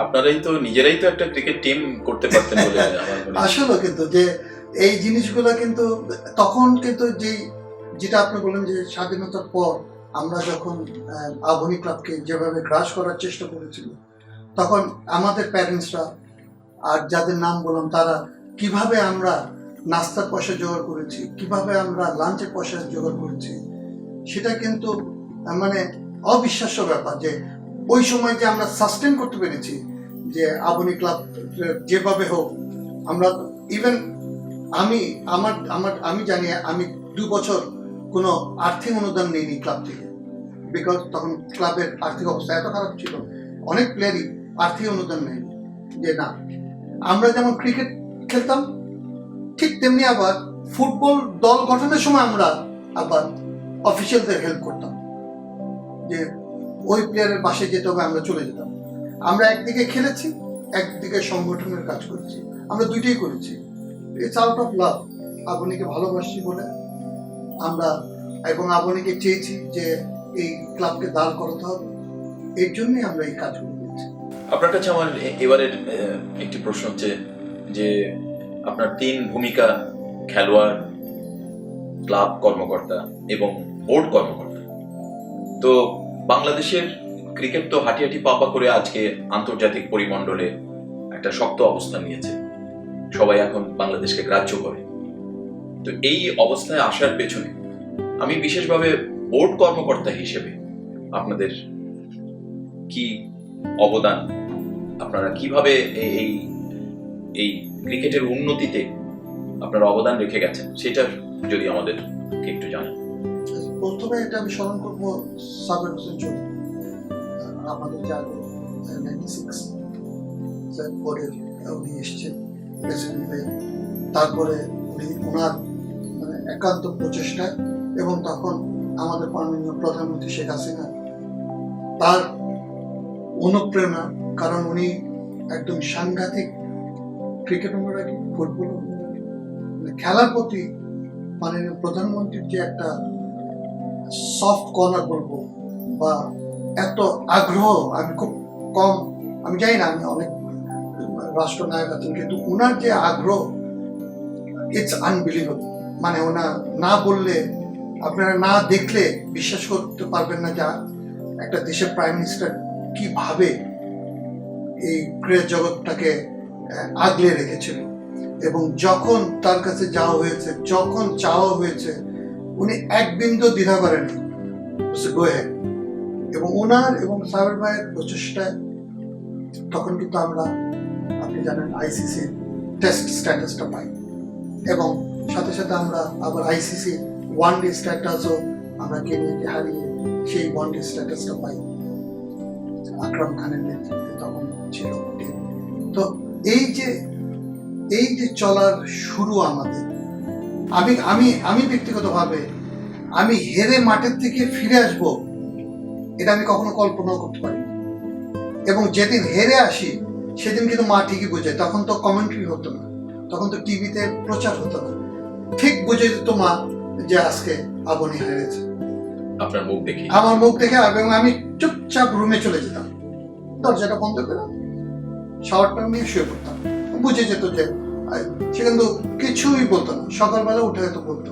আপনারাই তো নিজেরাই তো একটা ক্রিকেট টিম করতে পারতেন বলে আমার মনে হয়। আসলে কিন্তু যে এই জিনিসগুলো কিন্তু তখন কিন্তু যেটা আপনি বললেন যে স্বাধীনতার পর আমরা যখন আবাহনী ক্লাবকে যেভাবে গ্রাস করার চেষ্টা করেছিল, তখন আমাদের প্যারেন্টসরা আর যাদের নাম বললাম তারা কিভাবে আমরা নাস্তার পয়সা জোগাড় করেছি, কিভাবে আমরা লাঞ্চের পয়সা জোগাড় করেছি, সেটা কিন্তু মানে অবিশ্বাস্য ব্যাপার যে ওই সময় যে আমরা সাস্টেন করতে পেরেছি, যে আবাহনী ক্লাব যেভাবে হোক আমরা ইভেন আমি জানি আমি 2 বছর কোনো আর্থিক অনুদান নেইনি ক্লাব থেকে, বিকজ তখন ক্লাবের আর্থিক অবস্থা এত খারাপ ছিল, অনেক প্লেয়ারই আর্থিক অনুদান নেয়নি। যে না, আমরা যেমন ক্রিকেট খেলতাম ঠিক তেমনি আবার ফুটবল দল গঠনের সময় আমরা আবার অফিসিয়ালদের হেল্প করতাম, যে ওই প্লেয়ারের পাশে যেতে হবে আমরা চলে যেতাম। আমরা একদিকে খেলেছি, একদিকে সংগঠনের কাজ করেছি, আমরা দুইটাই করেছি। ইটস আউট অফ লাভ, আবাহনীকে ভালোবাসি বলে আমরা, এবং আবাহনীকে চেয়েছি যে এই ক্লাবকে দাঁড় করাতে হবে, এর জন্যই আমরা এই কাজগুলো করেছি। আপনার কাছে আমার এবারের একটি প্রশ্ন হচ্ছে যে আপনার 3 ভূমিকা, খেলোয়াড়, ক্লাব কর্মকর্তা এবং বোর্ড কর্মকর্তা। তো বাংলাদেশের ক্রিকেট তো হাঁটি হাঁটি পা করে আজকে আন্তর্জাতিক পরিমণ্ডলে একটা শক্ত অবস্থান নিয়েছে, সবাই এখন বাংলাদেশকে গ্রাহ্য করে। তো এই অবস্থায় আসার পেছনে আমি বিশেষভাবে বোর্ড কর্মকর্তা হিসেবে আপনাদের কি অবদান, আপনারা কিভাবে এই এই ক্রিকেটের উন্নতিতে আপনারা অবদান রেখে গেছেন, সেটা যদি আমাদের একটু জানান। প্রথমে এটা আমি স্মরণ করবো সাবের হোসেন চৌধুরী, আমাদের যে আগে 96 বোর্ডের উনি এসেছেন প্রেসিডেন্ট, তারপরে উনি ওনার মানে একান্ত প্রচেষ্টায়, এবং তখন আমাদের মাননীয় প্রধানমন্ত্রী শেখ হাসিনা তার অনুপ্রেরণা, কারণ উনি একদম সাংঘাতিক ক্রিকেট অনুরাগী, ফুটবল অনুরাগী, খেলার প্রতি মাননীয় প্রধানমন্ত্রীর যে একটা সফট কর্নার বলবো বা এত আগ্রহ আমি খুব কম, আমি জানি না, আমি অনেক রাষ্ট্রনায়ক আছেন, কিন্তু ওনার যে আগ্রহ ইটস আনবিলিভেবল। মানে ওনার না বললে, আপনারা না দেখলে বিশ্বাস করতে পারবেন না যে একটা দেশের প্রাইম মিনিস্টার কিভাবে এই ক্রীড়া জগৎটাকে আগলে রেখেছিল। এবং যখন তার কাছে যাওয়া হয়েছে, যখন চাওয়া হয়েছে, উনি এক বিন্দু দ্বিধা করেনি, এবং ওনার এবং সাবের ভাইয়ের প্রচেষ্টায় তখন কিন্তু আমরা, আপনি জানেন, আইসিসি টেস্ট স্ট্যাটাসটা পাই, এবং সাথে সাথে আমরা আবার আইসিসি ওয়ানডে স্ট্যাটাসও আমরা কেনিয়াকে হারিয়ে সেই ওয়ানডে স্ট্যাটাসটা পাই, আকরাম খানের নেতৃত্বে তখন ছিল। তো এই যে চলার শুরু আমাদের, আমি ব্যক্তিগতভাবে আমি হেরে মাঠের থেকে ফিরে আসব এটা আমি কখনো কল্পনাও করতে পারি। এবং যেদিন হেরে আসি সেদিন কিন্তু মা ঠিকই বোঝে, তখন তো কমেন্ট্রি হতো না, তখন তো টিভিতে প্রচার হতো না, ঠিক বুঝে দিত মা যে আজকে আবাহনী হেরেছে। আপনার মুখ দেখে, আমার মুখ দেখে, এবং আমি চুপচাপ রুমে চলে যেতাম, দরজাটা বন্ধ করে শাওয়ারটা নিয়ে শুয়ে পড়তাম, বুঝে যেত যে সে কিন্তু কিছুই বলতো না। সকালবেলা উঠে হয়তো বলতো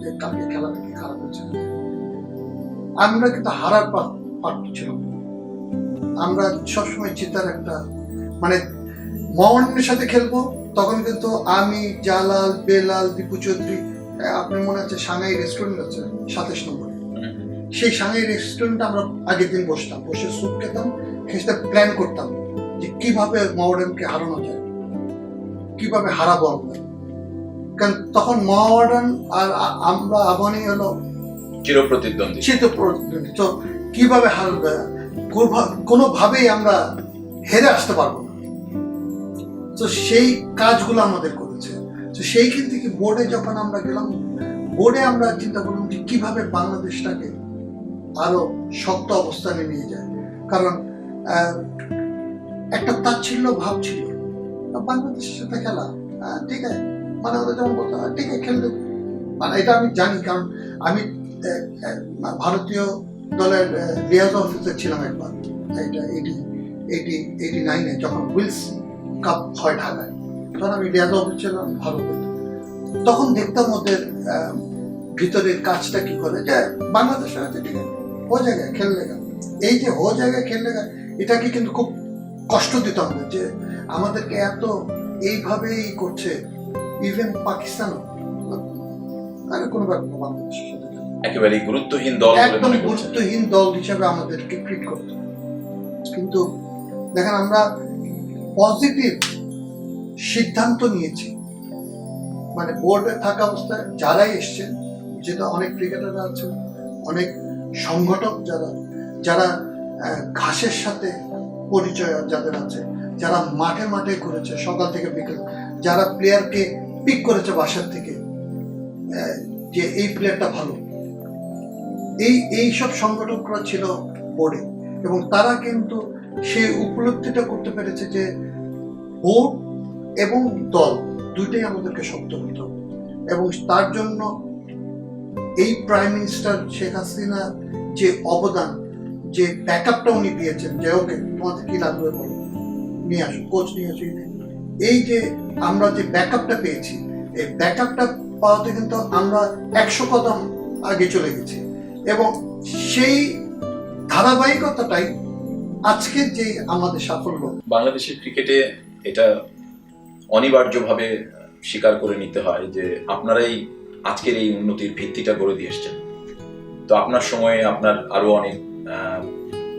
যে কালকে খেলা থেকে খারাপ হয়েছে। আমরা কিন্তু হারার পার্ট ছিল, আমরা সবসময় চিন্তার একটা, মানে মোহামেডানের সাথে খেলবো তখন কিন্তু আমি, জালাল, বেলাল, দীপু চৌধুরী, আপনার মনে আছে সাংহাই রেস্টুরেন্ট আছে 27 নম্বরে, সেই সাংহাই রেস্টুরেন্টে আমরা আগের দিন বসতাম, বসে স্যুপ খেতাম, খেতে প্ল্যান করতাম যে কিভাবে মোহামেডানকে হারানো যায়, কিভাবে হারাবো আমরা। কারণ তখন মোহামেডান আর আমরা আবাহনী হলো চিরপ্রতিদ্বন্দ্বী। তো কিভাবে হারবে, কোনোভাবেই আমরা হেরে আসতে পারবো না। তো সেই কাজগুলো আমাদের করেছে। তো সেইখান থেকে বোর্ডে যখন আমরা গেলাম, বোর্ডে আমরা চিন্তা করলাম যে কিভাবে বাংলাদেশটাকে আরো শক্ত অবস্থানে নিয়ে যায়। কারণ একটা তাচ্ছিল্য ভাব ছিল বাংলাদেশের সাথে খেলা, ঠিক আছে, মানে ওরা যেমন বলতো ঠিক আছে খেলতে, মানে এটা আমি জানি, কারণ আমি ভারতীয় দলের লিয়াজ অফিসার ছিলাম একবার, এটা 89-এ যখন উইলস কাপ হয় ঢাকায়, তখন আমি রিয়াজ অফিস ছিলাম ভালো করতে। তখন দেখতাম ওদের ভিতরের কাজটা কি করে, যে বাংলাদেশের আছে ঠিক আছে, ও জায়গায় খেললে গেল, এই যে ও জায়গায় খেললে গেল, এটাকে কিন্তু খুব কষ্ট দিত আমাদের, যে আমাদেরকে এত এইভাবেই করছে। ইভেন পাকিস্তানও আরে কোনো ব্যাপার না, বাংলাদেশের সাথে একেবারে গুরুত্বহীন দল বলে একদম মনে করছেন। গুরুত্বহীন দল হিসাবে আমাদেরকে ট্রিট করতো। কিন্তু দেখেন আমরা পজিটিভ সিদ্ধান্ত নিয়েছি, মানে বোর্ডে থাকা অবস্থায় যারাই এসছেন, যেটা অনেক ক্রিকেটার আছে, অনেক সংগঠক যারা ঘাসের সাথে পরিচয় যাদের আছে, যারা মাঠে মাঠে করেছে সকাল থেকে বিকেল, যারা প্লেয়ারকে পিক করেছে বাসার থেকে, যে এই প্লেয়ারটা ভালো, এই সব সংগঠকরা ছিল বোর্ডে, এবং তারা কিন্তু সেই উপলব্ধিটা করতে পেরেছে যে বোর্ড এবং দল দুইটাই আমাদেরকে শক্ত করতে হবে। এবং তার জন্য এই প্রাইম মিনিস্টার শেখ হাসিনা যে অবদান, যে ব্যাকআপটা উনি দিয়েছেন, যে ওকে তোমাদের কি লাগবে বলো, নিয়ে আসো, কোচ নিয়ে আসো, এই যে আমরা যে ব্যাকআপটা পেয়েছি, এই ব্যাকআপটা পাওয়াতে কিন্তু আমরা 100 কদম আগে চলে গেছি। এবং সেই ধারাবাহিকতাটাই আজকের যে আমাদের সাফল্য। বাংলাদেশের ক্রিকেটে এটা অনিবার্যভাবে স্বীকার করে নিতে হয় যে আপনারাই আজকের এই উন্নতির ভিত্তিটা গড়ে দিয়ে এসছেন। তো আপনার সময়ে আপনার আরো অনেক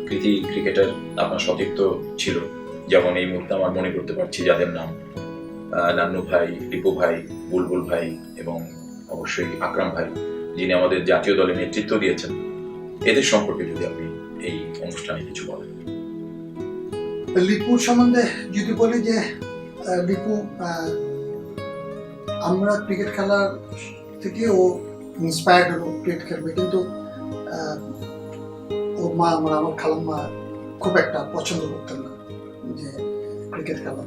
কৃতি ক্রিকেটার আপনার সতীর্থ ছিল, যেমন এই মুহূর্তে আমার মনে করতে পারছি যাদের নাম নান্নু ভাই, রিপু ভাই, বুলবুল ভাই এবং অবশ্যই আকরাম ভাই, যিনি আমাদের জাতীয় দলে নেতৃত্ব দিয়েছেন। এদের সম্পর্কে যদি আপনি এই অনুষ্ঠানে কিছু বলেন। লিপুর সম্বন্ধে যদি বলি, যে লিপু আমরা ক্রিকেট খেলার থেকে ও ইন্সপায়ার্ড হলো ক্রিকেট খেলবে, কিন্তু ওর মা আমার খালাম্মা খুব একটা পছন্দ করতেন না যে ক্রিকেট খেলা,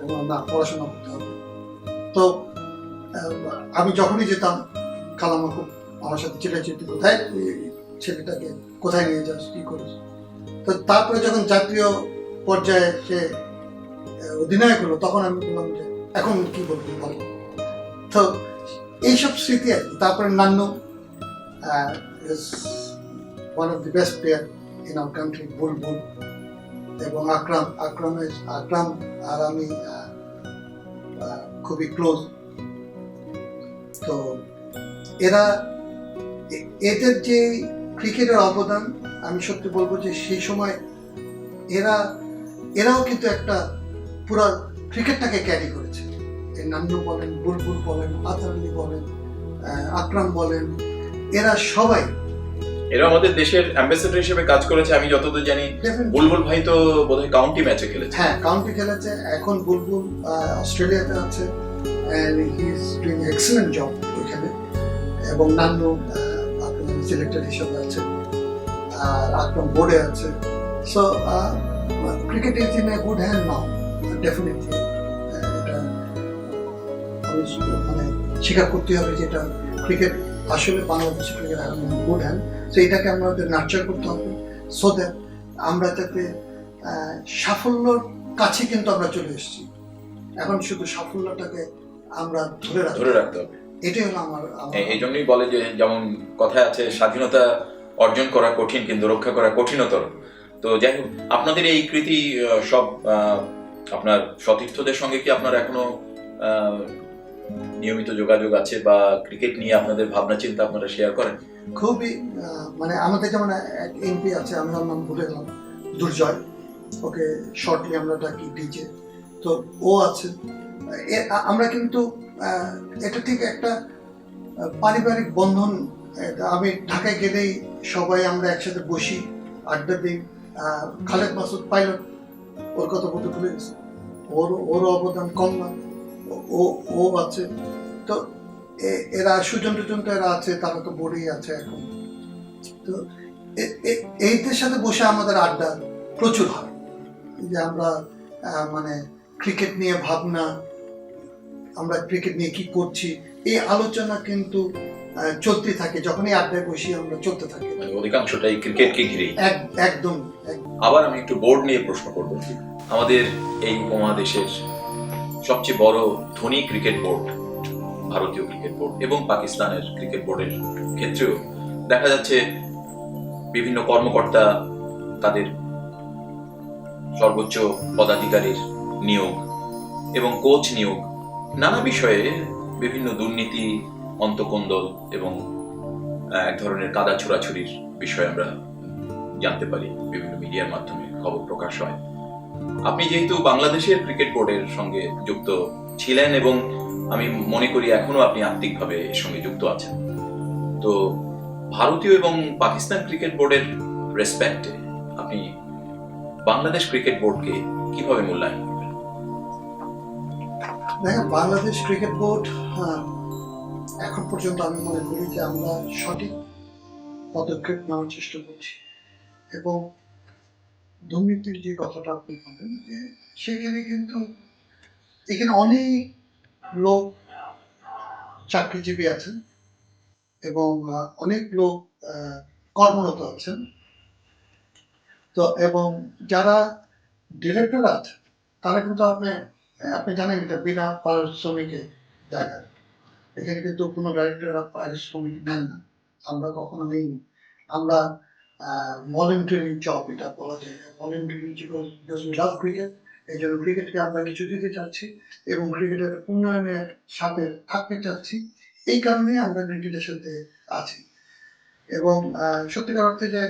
এবং না পড়াশোনা করতে হবে। তো আমি যখনই যেতাম, খালাম্মা খুব আমার সাথে চিল্লাচিল্লি, কোথায় ছেলেটাকে কোথায় নিয়ে যাস, কি করিস। তো তারপরে যখন জাতীয় পর্যায়ে সে অধিনায়ক হলো, তখন আমি বললাম যে এখন কি বলবো বলো। তো এইসব স্মৃতি আর কি। তারপরে Nannu is one of the best player in our country, Bulbul এবং আকরাম আর আমি খুবই ক্লোজ। তো এদের যে ক্রিকেটের অবদান, আমি সত্যি বলবো যে সেই সময় এরাও কিন্তু একটা পুরো ক্রিকেটটাকে ক্যারি করেছে। নান্নু বলেন, বুলবুল বলেন, আতার আলী বলেন, আকরাম বলেন, এরা সবাই এরা আমাদের দেশের অ্যাম্বাসেডর হিসেবে কাজ করেছে। আমি যতদূর জানি বুলবুল ভাই তো বোধহয় কাউন্টি ম্যাচে খেলেছে। হ্যাঁ, কাউন্টি খেলেছে। এখন বুলবুল অস্ট্রেলিয়াতে আছে, and he is doing excellent job ওইখানে। এবং নান্নু সিলেক্টর হিসেবে আছে, আর আকরাম বোর্ডে আছে। So cricket is in a good hand now, definitely. এটা আমি মানে স্বীকার করতে হবে যে এটা ক্রিকেট আসলে বাংলাদেশের ক্রিকেট এখন গুড হ্যান্ড। তো এটাকে আমাদের নার্চার করতে হবে, সো দ্যাট আমরা যাতে সাফল্যর কাছে কিন্তু আমরা চলে এসেছি। এখন শুধু সাফল্যটাকে আমরা ধরে রাখতে হবে, এটাই হলো আমার। এই জন্যই বলে যে, যেমন কথায় আছে, স্বাধীনতা অর্জন করা কঠিন কিন্তু রক্ষা করা কঠিনতর। তো যাই হোক, আপনাদের এই কৃতি সব আপনার সতীর্থদের সঙ্গে কি আপনার এখনো নিয়মিত যোগাযোগ আছে, বা ক্রিকেট নিয়ে আপনাদের ভাবনা চিন্তা আপনারা শেয়ার করেন? খুবই মানে আমাদের যেমন এক এমপি আছে, আমি ওর নাম ভুলে গেলাম, দুর্জয়, ওকে শর্টলি আমরা ডাকি ডিজে। তো ও আছে। আমরা কিন্তু এটা ঠিক একটা পারিবারিক বন্ধন। আমি ঢাকায় গেলেই সবাই আমরা একসাথে বসি, আড্ডা দিই। খালেদ মাসুদ পাইলট, ওর কথা বলতে ভুলে গেছে, ওর অবদান কম না, ও আছে। তো এরা সুজন টুজন তো এরা আছে, তারা তো বোর্ডেই আছে এখন। তো এইদের সাথে বসে আমাদের আড্ডা প্রচুর হয়, যে আমরা মানে ক্রিকেট নিয়ে ভাবনা, আমরা ক্রিকেট নিয়ে কি করছি, এই আলোচনা কিন্তু চলতে থাকে, যখনই আড্ডায় বসি আমরা চলতে থাকি। মানে অধিকাংশটাই ক্রিকেটকে ঘিরেই। একদম। আবার আমি একটু বোর্ড নিয়ে প্রশ্ন করব। আমাদের এই উপমহাদেশের সবচেয়ে বড় ধনী ক্রিকেট বোর্ড ভারতীয় ক্রিকেট বোর্ড এবং পাকিস্তানের ক্রিকেট বোর্ডের ক্ষেত্রেও দেখা যাচ্ছে বিভিন্ন কর্মকর্তা তাদের সর্বোচ্চ পদাধিকারীর নিয়োগ এবং কোচ নিয়োগ নানা বিষয়ে বিভিন্ন দুর্নীতি, অন্তকোন্দল এবং এক ধরনের কাদা ছোড়াছুরির বিষয়ে আমরা জানতে পারি, বিভিন্ন মিডিয়ার মাধ্যমে খবর প্রকাশ হয়। আপনি যেহেতু বাংলাদেশের ক্রিকেট বোর্ডের সঙ্গে যুক্ত ছিলেন এবং আমি মনে করি এখনো আপনি আত্মিকভাবে এর সঙ্গে যুক্ত আছেন, তো ভারতীয় এবং পাকিস্তান ক্রিকেট বোর্ডের রেসপেক্টে আপনি বাংলাদেশ ক্রিকেট বোর্ডকে কিভাবে মূল্যায়ন করবেন? দেখেন, বাংলাদেশ ক্রিকেট বোর্ড এখন পর্যন্ত আমি মনে করি যে আমরা সঠিক পদক্ষেপ নেওয়ার চেষ্টা করছি, এবং দুর্নীতির যে কথাটা আপনি বলেন, যে সেখানে কিন্তু এখানে অনেক লোক চাকরিজীবী আছেন এবং অনেক লোক কর্মরত আছেন। তো এবং যারা ডিরেক্টর আছে তারা কিন্তু আপনি জানেন এটা বিনা পারিশ্রমিকের জায়গা। এখানে কিন্তু কোনো ডাইরেক্টররা পারিশ্রমিক নেন না, আমরা কখনো নেইনি। আমরা ভলেন্টারি জব এটা বলা যায়, ভলেন্টারি লাভ ক্রিকেট, এই জন্য ক্রিকেটকে আমরা কিছু দিতে চাচ্ছি এবং ক্রিকেটের উন্নয়নের সাথে থাকতে চাচ্ছি, এই কারণে আমরা ক্রিকেটের সাথে আছি। এবং সত্যিকার অর্থে যে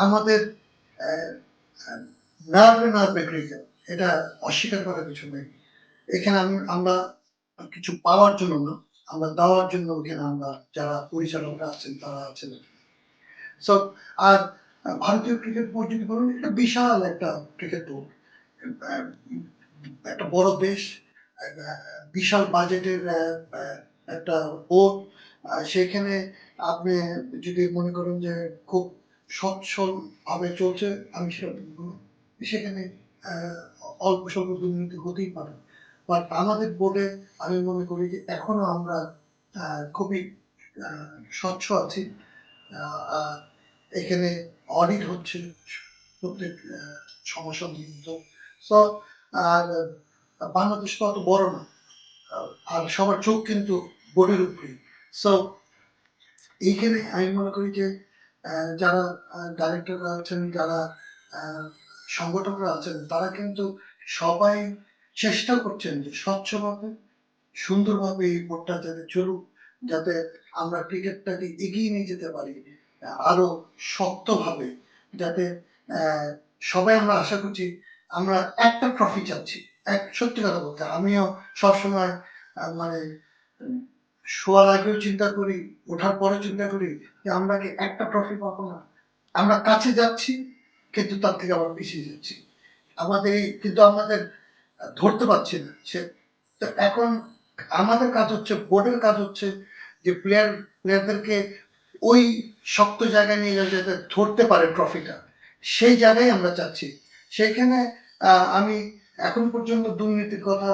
আমাদের নার্ভে ক্রিকেট, এটা অস্বীকার করার কিছু নেই। এখানে আমরা কিছু পাওয়ার জন্য না, আমরা দেওয়ার জন্য এখানে আমরা যারা পরিচালকরা আছেন তারা আছেন। সো আর ভারতীয় ক্রিকেট বোর্ড যদি বলুন, এটা বিশাল একটা ক্রিকেট বোর্ড, একটা বড় দেশ, বিশাল বাজেটের একটা বোর্ড। সেখানে আপনি যদি মনে করেন যে খুব সচ্ছল ভাবে চলছে, আমি সেটা বলবো না। সেখানে অল্প স্বল্প দুর্নীতি হতেই পারে, বাট আমাদের বোর্ডে আমি মনে করি যে এখনো আমরা খুবই স্বচ্ছ আছি। এখানে অডিট হচ্ছে প্রত্যেক সমস্যা নিয়মিত। সো আর বাংলাদেশ তো অত বড় না, আর সবার চোখ কিন্তু বোর্ডের উপরে। সো এইখানে আমি মনে করি যে যারা ডাইরেক্টররা আছেন, যারা সংগঠকরা আছেন, তারা কিন্তু সবাই চেষ্টা করছেন যে স্বচ্ছভাবে সুন্দরভাবে এই বোর্ডটা যাতে চলুক, যাতে আমরা ক্রিকেটটাকে এগিয়ে নিয়ে যেতে পারি আরো শক্তভাবে, যাতে সবাই আমরা আশা করছি, আমরা একটা ট্রফি চাচ্ছি। সত্যি কথা বলতে আমিও সবসময় মানে শোয়ার আগেও চিন্তা করি, ওঠার পরে চিন্তা করি যে আমরা কি একটা ট্রফি পাবো না। আমরা কাছে যাচ্ছি কিন্তু তার থেকে আবার পিছিয়ে যাচ্ছি, কিন্তু আমাদের ধরতে পারছি না সে। তো এখন আমাদের কাজ হচ্ছে, বোর্ডের কাজ হচ্ছে যে প্লেয়ারদেরকে ওই শক্ত জায়গায় নিয়ে যাওয়া, যাতে ধরতে পারে ট্রফিটা, সেই জায়গায় আমরা চাচ্ছি। সেইখানে আমি এখন পর্যন্ত দুর্নীতির কথা,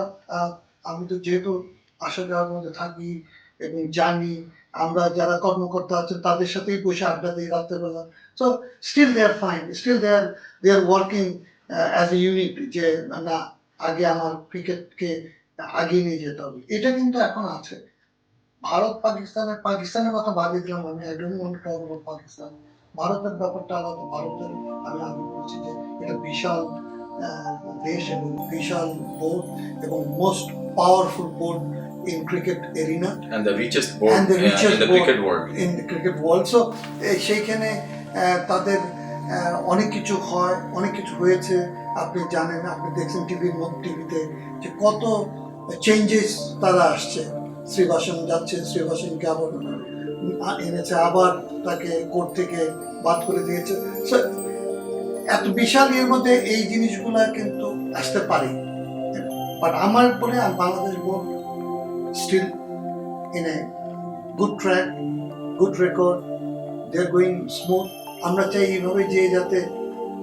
আমি তো যেহেতু আসা যাওয়ার মধ্যে থাকি এবং জানি, আমরা যারা কর্মকর্তা আছেন তাদের সাথেই বসে আড্ডা দিই রাত্রেবেলা। So still they are fine, still they are working as a unit, যে না, আগে আমার ক্রিকেটকে আগিয়ে নিয়ে যেতে হবে, এটা কিন্তু এখন আছে। পাকিস্তানের কথা বাদই দিলাম, আমি I don't want to talk about Pakistan. ভারতের ব্যাপারটা আলাদা। ভারতের আমি আগে বলছি যে এটা বিশাল দেশ এবং বিশাল বোর্ড এবং most powerful board in cricket arena and the richest board and the richest in the board cricket world. in the cricket world. So সেইখানে তাদের অনেক কিছু হয়, অনেক কিছু হয়েছে, আপনি জানেন, আপনি দেখছেন টিভিতে যে কত চেঞ্জেস তারা আসছে। শ্রীবাসন যাচ্ছে, শ্রীবাসনকে আবার এনেছে, আবার তাকে কোর্ট থেকে বাদ করে দিয়েছে। এত বিশাল এর মধ্যে এই জিনিসগুলা কিন্তু আসতে পারে, বাট আমার বলে Bangladesh board still in a good track, good record, they are going smooth. আমরা চাই এইভাবে যে যাতে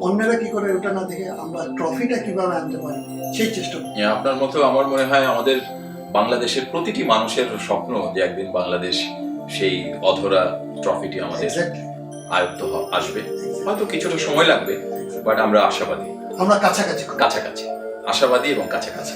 অন্যরা কি করে ওটা না দেখে আমরা ট্রফিটা কিভাবে আনতে পারি সেই চেষ্টা করি। আপনার মতো আমার মনে হয় আমাদের বাংলাদেশের প্রতিটি মানুষের স্বপ্ন যে একদিন বাংলাদেশ সেই অধরা ট্রফিটি আমাদের এক্স্যাক্টলি, আয়ত্ত আসবে। হয়তো কিছুটা সময় লাগবে, বাট আমরা আশাবাদী, আমরা কাছাকাছি খুব। কাছাকাছি, আশাবাদী এবং কাছাকাছি।